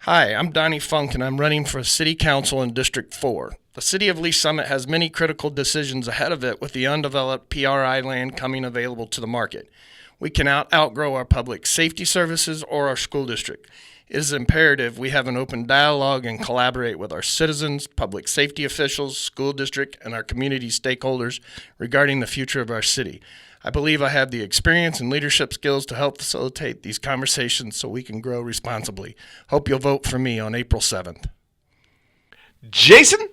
Hi, I'm Donnie Funk, and I'm running for City Council in District 4. The City of Lee Summit has many critical decisions ahead of it with the undeveloped PRI land coming available to the market. We cannot outgrow our public safety services or our school district. It is imperative we have an open dialogue and collaborate with our citizens, public safety officials, school district, and our community stakeholders regarding the future of our city. I believe I have the experience and leadership skills to help facilitate these conversations so we can grow responsibly. Hope you'll vote for me on April 7th. Jason,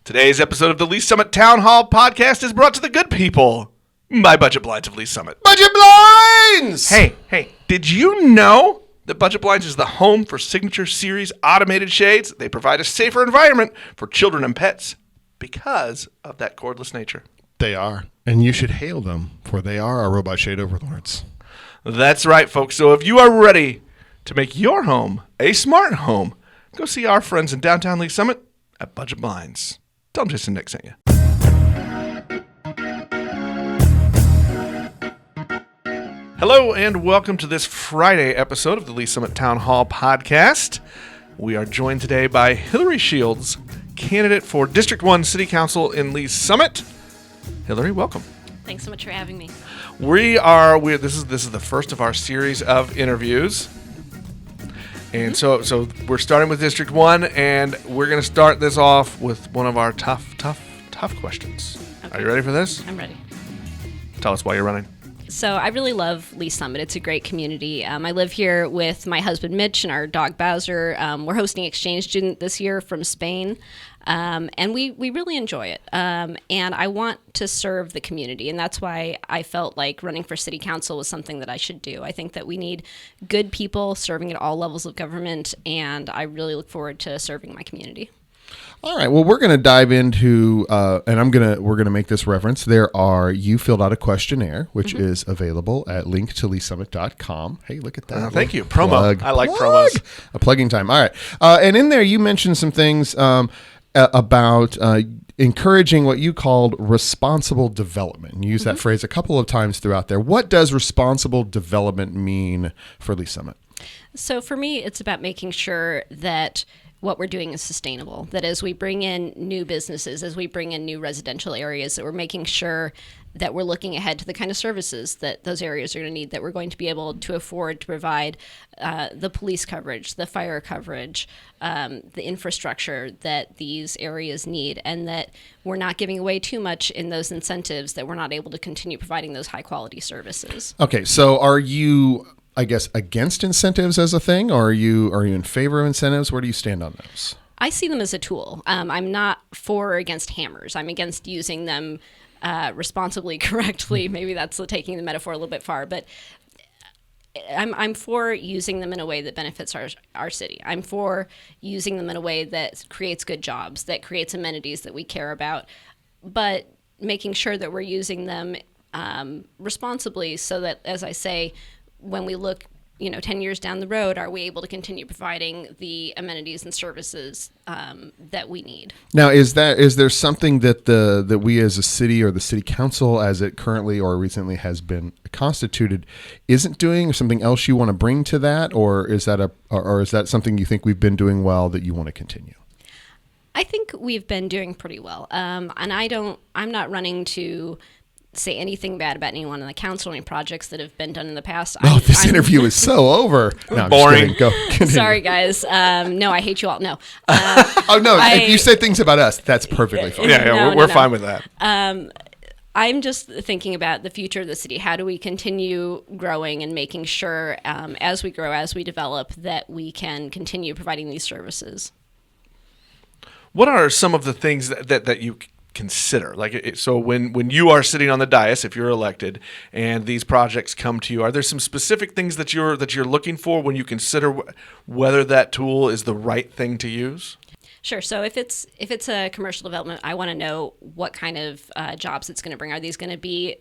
today's episode of the Lee Summit Town Hall podcast is brought to the good people by Budget Blinds of Lee Summit. Budget Blinds! Hey, did you know that Budget Blinds is the home for Signature Series automated shades? They provide a safer environment for children and pets because of that cordless nature. They are, and you should hail them, for they are our robot shade overlords. That's right, folks. So if you are ready to make your home a smart home, go see our friends in downtown Lee Summit at Budget Blinds. Tell them Jason Nick sent you. Hello, and welcome to this Friday episode of the Lee Summit Town Hall podcast. We are joined today by Hillary Shields, candidate for District 1 City Council in Lee Summit. Hillary, welcome. Thanks so much for having me. This is the first of our series of interviews. And so we're starting with District 1, and we're going to start this off with one of our tough questions. Okay. Are you ready for this? I'm ready. Tell us why you're running. So I really love Lee Summit. It's a great community. I live here with my husband, Mitch, and our dog, Bowser. We're hosting an exchange student this year from Spain, and we really enjoy it. And I want to serve the community, and that's why I felt like running for city council was something that I should do. I think that we need good people serving at all levels of government, and I really look forward to serving my community. All right. Well, we're going to dive into, and we're going to make this reference. You filled out a questionnaire, which is available at linktoleesummit.com. Hey, look at that. Thank you. Promo. I like promos. A plugging time. All right. And in there, you mentioned some things about encouraging what you called responsible development. You used that phrase a couple of times throughout there. What does responsible development mean for Lee Summit? So for me, it's about making sure that what we're doing is sustainable, that as we bring in new businesses, as we bring in new residential areas, that we're making sure that we're looking ahead to the kind of services that those areas are going to need, that we're going to be able to afford to provide the police coverage, the fire coverage, the infrastructure that these areas need, and that we're not giving away too much in those incentives, that we're not able to continue providing those high quality services. Okay, so are you, I guess, against incentives as a thing, or are you in favor of incentives? Where do you stand on those? I see them as a tool. I'm not for or against hammers. I'm against using them responsibly, correctly. Maybe that's taking the metaphor a little bit far, but I'm for using them in a way that benefits our city. I'm for using them in a way that creates good jobs, that creates amenities that we care about, but making sure that we're using them responsibly so that, as I say, when we look, 10 years down the road, are we able to continue providing the amenities and services that we need? Now, is there something that we as a city or the city council, as it currently or recently has been constituted, isn't doing, or something else you want to bring to that, or is that something you think we've been doing well that you want to continue? I think we've been doing pretty well, and I'm not running to say anything bad about anyone on the council, any projects that have been done in the past. This interview is so over. No, I'm boring. Go. Sorry, guys. No, I hate you all. No. If you say things about us, that's perfectly fine. We're fine with that. I'm just thinking about the future of the city. How do we continue growing and making sure, as we grow, as we develop, that we can continue providing these services? What are some of the things that you consider? So when you are sitting on the dais, if you're elected, and these projects come to you, are there some specific things that you're looking for when you consider whether that tool is the right thing to use? Sure. So if it's a commercial development, I want to know what kind of jobs it's going to bring. Are these going to be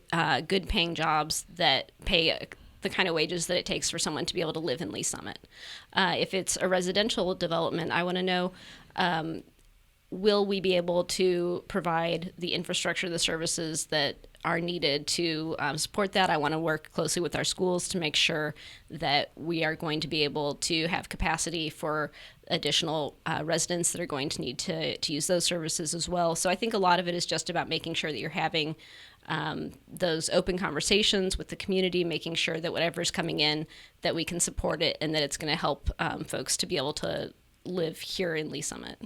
good paying jobs that pay the kind of wages that it takes for someone to be able to live in Lee Summit? If it's a residential development, I want to know, will we be able to provide the infrastructure, the services that are needed to support that. I want to work closely with our schools to make sure that we are going to be able to have capacity for additional residents that are going to need to use those services as well. So I think a lot of it is just about making sure that you're having those open conversations with the community, making sure that whatever's coming in, that we can support it and that it's going to help folks to be able to live here in Lee Summit.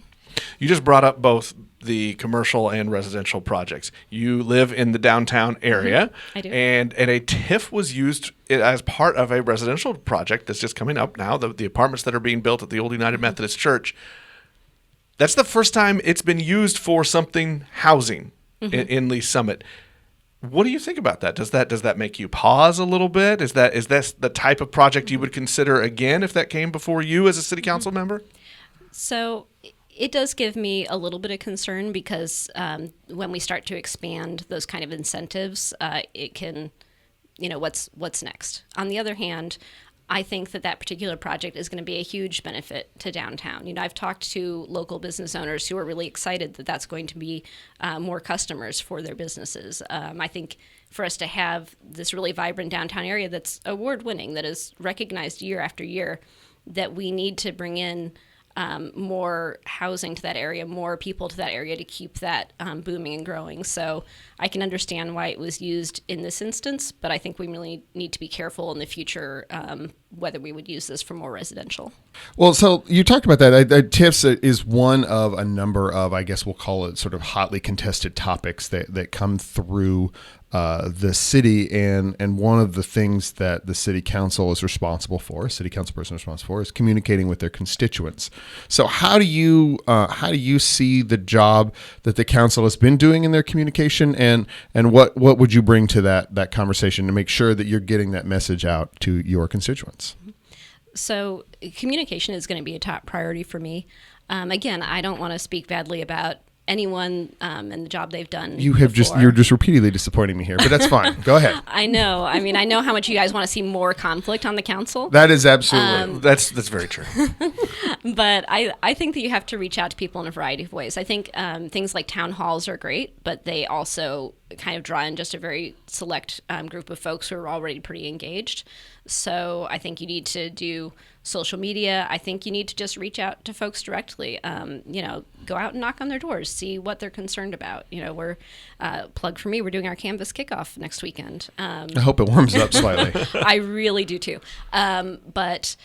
You just brought up both the commercial and residential projects. You live in the downtown area, I do. and a TIF was used as part of a residential project that's just coming up now, the apartments that are being built at the Old United Methodist Church. That's the first time it's been used for something housing in Lee Summit. What do you think about that? Does that make you pause a little bit? Is this the type of project you would consider again if that came before you as a city council member? So it does give me a little bit of concern because when we start to expand those kind of incentives, it can, what's next? On the other hand, I think that particular project is going to be a huge benefit to downtown. I've talked to local business owners who are really excited that that's going to be more customers for their businesses. I think for us to have this really vibrant downtown area that's award-winning, that is recognized year after year, that we need to bring in more housing to that area, more people to that area to keep that booming and growing. So I can understand why it was used in this instance, but I think we really need to be careful in the future whether we would use this for more residential. Well, so you talked about that. TIFs is one of a number of, I guess we'll call it sort of hotly contested topics that come through the city, and one of the things that the city council is responsible for, city council person is responsible for, is communicating with their constituents. So how do you see the job that the council has been doing in their communication, and what would you bring to that conversation to make sure that you're getting that message out to your constituents? So communication is going to be a top priority for me. Again, I don't want to speak badly about anyone and the job they've done. You're just repeatedly disappointing me here, but that's fine. Go ahead. I know. I mean, I know how much you guys want to see more conflict on the council. That is absolutely. That's very true. But I think that you have to reach out to people in a variety of ways. I think things like town halls are great, but they also kind of draw in just a very select group of folks who are already pretty engaged. So I think you need to do social media. I think you need to just reach out to folks directly. Go out and knock on their doors, see what they're concerned about. We're plug for me. We're doing our Canvas kickoff next weekend. I hope it warms up slightly. I really do too. But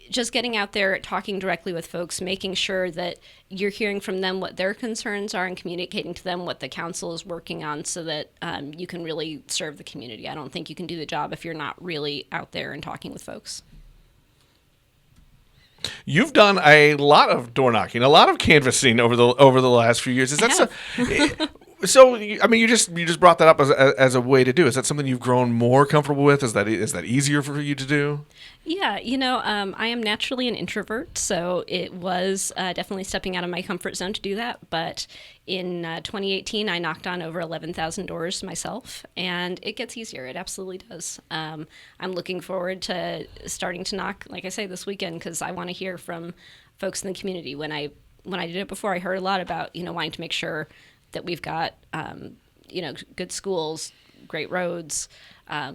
just getting out there, talking directly with folks, making sure that you're hearing from them what their concerns are and communicating to them what the council is working on so that you can really serve the community. I don't think you can do the job if you're not really out there and talking with folks. You've done a lot of door knocking, a lot of canvassing over the last few years. Is that so? I mean, you just brought that up as a way to do. Is that something you've grown more comfortable with? Is that easier for you to do? Yeah, I am naturally an introvert, so it was definitely stepping out of my comfort zone to do that. But in 2018, I knocked on over 11,000 doors myself, and it gets easier. It absolutely does. I'm looking forward to starting to knock, like I say, this weekend, because I want to hear from folks in the community. When I did it before, I heard a lot about wanting to make sure that we've got good schools, great roads,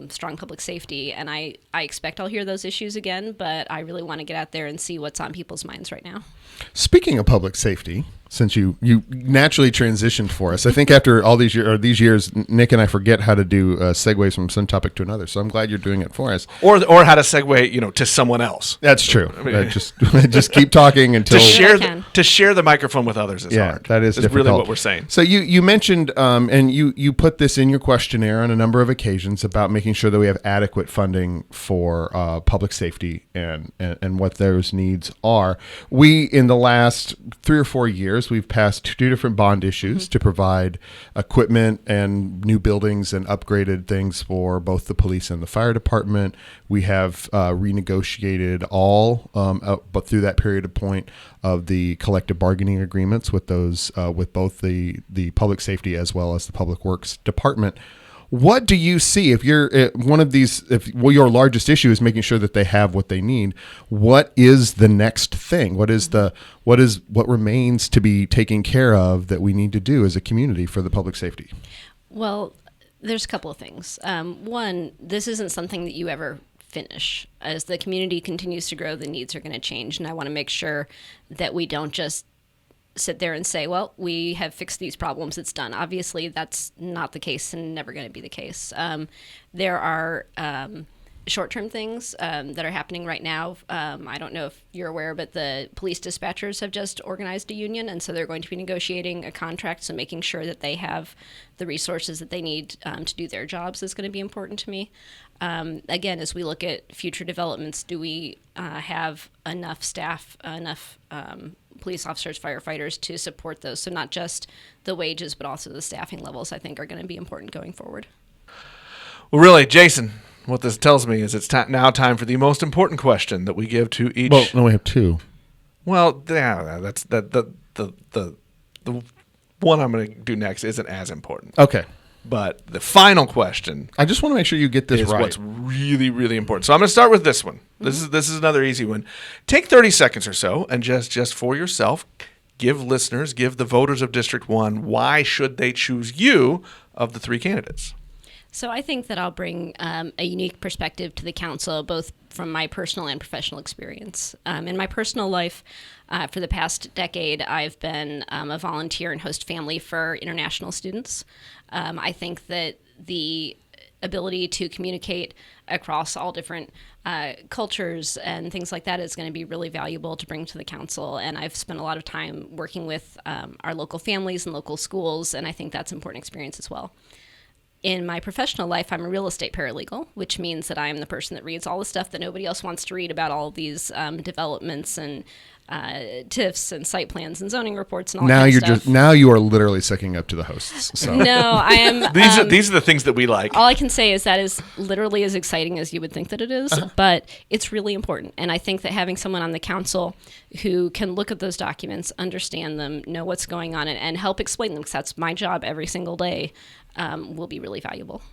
strong public safety, and I expect I'll hear those issues again, but I really want to get out there and see what's on people's minds right now. Speaking of public safety, since you naturally transitioned for us, I think after all these years, Nick and I forget how to do segues from some topic to another. So I'm glad you're doing it for us. Or how to segue, to someone else. That's true. Just keep talking until to share the microphone with others is hard. That is difficult. Really what we're saying. So you mentioned and you put this in your questionnaire on a number of occasions about making sure that we have adequate funding for public safety and what those needs are. We in the last 3 or 4 years, we've passed 2 different bond issues to provide equipment and new buildings and upgraded things for both the police and the fire department. We have renegotiated all, but through that period of point of the collective bargaining agreements with those, with both the public safety as well as the public works department. What do you see if you're one of these? Your largest issue is making sure that they have what they need. What is the next thing? What remains to be taken care of that we need to do as a community for the public safety? Well, There's a couple of things. One, this isn't something that you ever finish. As the community continues to grow, the needs are going to change. And I want to make sure that we don't just sit there and say, well, we have fixed these problems, it's done. Obviously, that's not the case and never going to be the case. There are short-term things that are happening right now. I don't know if you're aware, but the police dispatchers have just organized a union, and so they're going to be negotiating a contract, so making sure that they have the resources that they need to do their jobs is going to be important to me. Again, as we look at future developments, do we have enough staff, enough police officers, firefighters to support those? So not just the wages, but also the staffing levels, I think, are going to be important going forward. Well, really, Jason, what this tells me is it's now time for the most important question that we give to each. Well, no, we have two. Well, yeah, that's the one I'm going to do next isn't as important. Okay. But the final question I just want to make sure you get this is right. what's really, really important. So I'm going to start with this one. This is another easy one. Take 30 seconds or so and just for yourself, give the voters of District 1, why should they choose you of the three candidates? So I think that I'll bring a unique perspective to the council, both from my personal and professional experience. In my personal life, for the past decade, I've been a volunteer and host family for international students. I think that the ability to communicate across all different cultures and things like that is going to be really valuable to bring to the council. And I've spent a lot of time working with our local families and local schools, and I think that's an important experience as well. In my professional life, I'm a real estate paralegal, which means that I am the person that reads all the stuff that nobody else wants to read about all of these developments and TIFs and site plans and zoning reports and all that kind of stuff. Now you are literally sucking up to the hosts. So. No, I am. These are the things that we like. All I can say is that is literally as exciting as you would think that it is, but it's really important. And I think that having someone on the council who can look at those documents, understand them, know what's going on, and help explain them, because that's my job every single day, will be really valuable.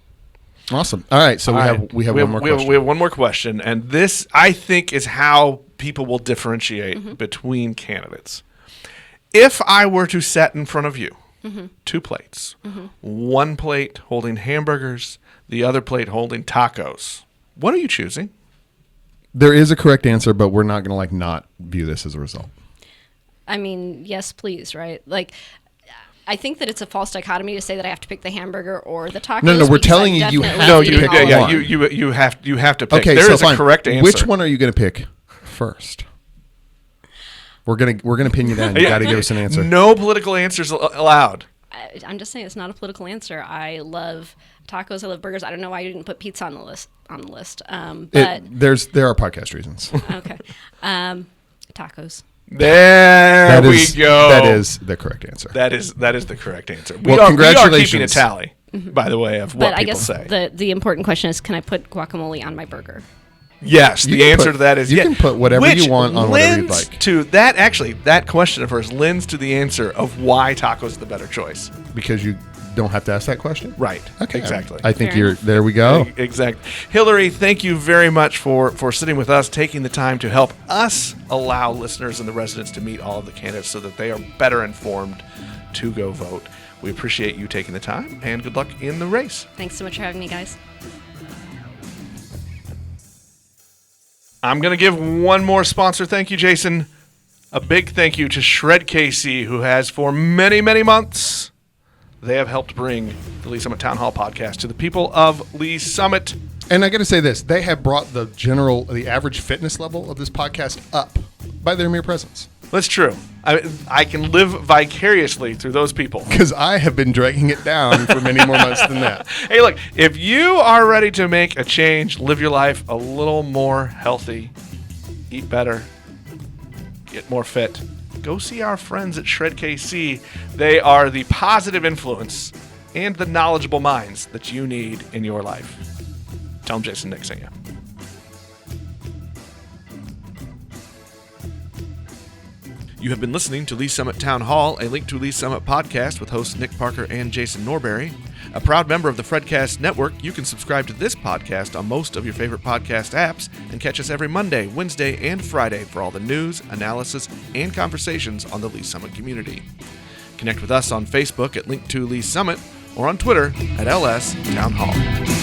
Awesome. All right, so we have one more question. We have one more question, and this, I think, is how people will differentiate between candidates. If I were to set in front of you two plates, one plate holding hamburgers, the other plate holding tacos, what are you choosing? There is a correct answer, but we're not going to not view this as a result. I mean, yes, please, right? Like, I think that it's a false dichotomy to say that I have to pick the hamburger or the tacos. No, we're telling you you have to pick one. You have to pick. Okay, there so is fine. a correct answer. Which one are you going to pick first? We're gonna pin you down. You got to give us an answer. No political answers allowed. I'm just saying it's not a political answer. I love tacos. I love burgers. I don't know why you didn't put pizza on the list. But there are podcast reasons. Okay, tacos. There we go. That is the correct answer. That is the correct answer. Congratulations. We are keeping a tally, by the way, of what but people I guess say. the important question is, can I put guacamole on my burger? Yes, the answer to that is you yes. can put whatever you want on whatever you'd like. To that, actually, that question of hers lends to the answer of why tacos is the better choice. Because you don't have to ask that question? Right. Okay. Exactly. I think Fair there we go. Exactly. Hillary, thank you very much for sitting with us, taking the time to help us allow listeners and the residents to meet all of the candidates so that they are better informed to go vote. We appreciate you taking the time, and good luck in the race. Thanks so much for having me, guys. I'm going to give one more sponsor. Thank you, Jason. A big thank you to Shred KC, who has for many, many months, they have helped bring the Lee Summit Town Hall podcast to the people of Lee Summit. And I got to say this, they have brought the average fitness level of this podcast up by their mere presence. That's true. I can live vicariously through those people. Because I have been dragging it down for many more months than that. Hey, look, if you are ready to make a change, live your life a little more healthy, eat better, get more fit, go see our friends at Shred KC. They are the positive influence and the knowledgeable minds that you need in your life. Tell them Jason Nick sent you. You have been listening to Lee Summit Town Hall, a Link to Lee Summit podcast with hosts Nick Parker and Jason Norberry. A proud member of the Fredcast Network, you can subscribe to this podcast on most of your favorite podcast apps and catch us every Monday, Wednesday, and Friday for all the news, analysis, and conversations on the Lee Summit community. Connect with us on Facebook at Link to Lee Summit or on Twitter at LS Town Hall.